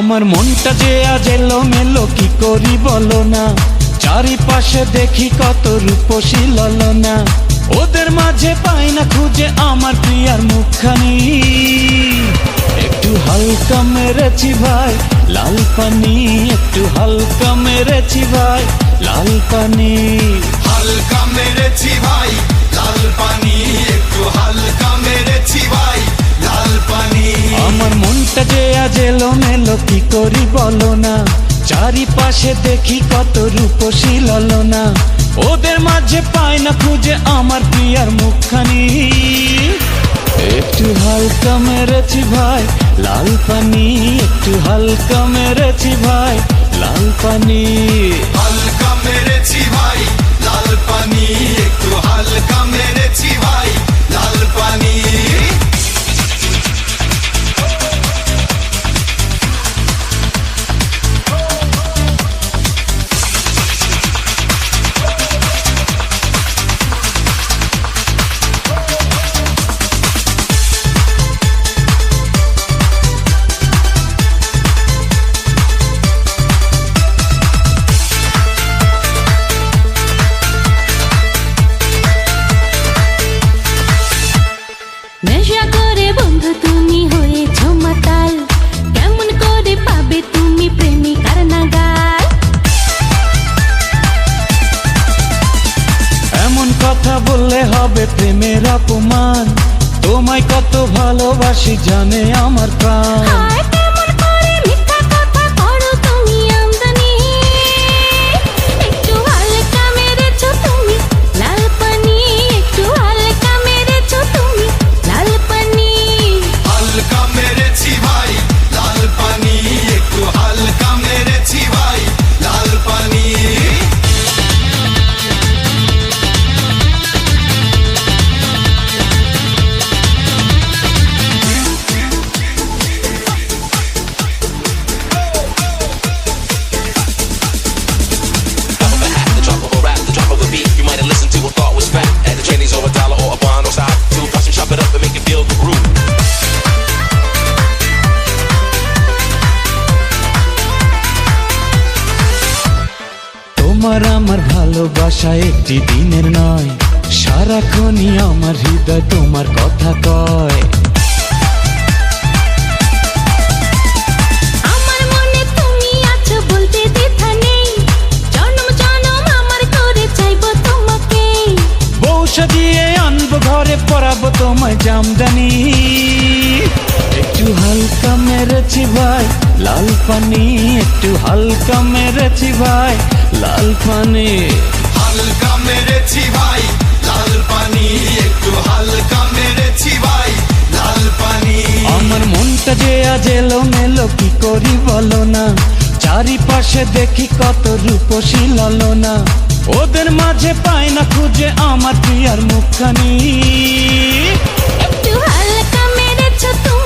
আমার মনটা যে আজ এলোমেলো কি করি বলো না, চারিপাশে দেখি কত রূপসী ললনা, ওদের মাঝে পাই না খুঁজে আমার প্রিয়ার মুখখানি। একটু হালকা মেরেছি ভাই লাল পানি, একটু হালকা মেরেছি ভাই লাল পানি। হালকা মেরেছি ভাই লাল পানি, একটু হালকা মেরেছি ভাই লাল পানি। আমার মনটা যে আজ এলোমেলো কি করি বলো না, চারিপাশে দেখি কত রূপসী ললনা, ওদের মাঝে পাই না খুঁজে আমার প্রিয়ার মুখখানি। একটু হালকা মেরেছি ভাই লাল পানি, একটু হালকা মেরেছি ভাই লাল পানি। হালকা মেরেছি ভাই লাল পানি, একটু হালকা মেরেছি ভাই লাল পানি। নেশা করে বন্ধু তুমি হয়েছো মাতাল, কেমন করে পাবে তুমি প্রেমিকার নাগাল। এমন কথা বললে হবে প্রেমের অপমান, তোমায় কত ভালোবাসি জানে আমার প্রাণ। হায় কেমন করে মিথ্যা কথা করো তুমি আমদানি, একটু হালকা মেরেছো তুমি লাল পানি, একটু হালকা মেরেছো তুমি লাল পানি। হালকা মেরেছি ভাই লাল পানি, একটু হালকা মেরেছি ভাই লাল পানি। The drop of a rap, the drop of a beat. You might have listened to or thought was fact. At the Chinese or a dollar or a bond or side. Two plus and chop it up and make it feel the groove. তোমার আমার ভালোবাসা একটি দিনের নয়, সারাক্ষণই আমার হৃদয় তোমার কথা কয়। আমার মনে তুমি আছো বলতে দ্বিধা নেই, জনম জনম আমার করে চাইবো তোমাকে। বউ সাজিয়ে আনবো ঘরে পরাবো তোমায় জামদানি। একটু হালকা মেরেছি ভাই লাল পানি, একটু হালকা মেরেছি ভাই লাল পানি। হালকা মেরেছি ভাই লাল পানি, একটু হালকা মেরেছি ভাই লাল পানি। আমার মনটা যে আজ এলোমেলো কি করি বলো না, চারিপাশে দেখি কত রূপসী ললনা, ওদের মাঝে পাই না খুঁজে আমার প্রিয়ার মুখখানি। একটু হালকা মেরেছো তুমি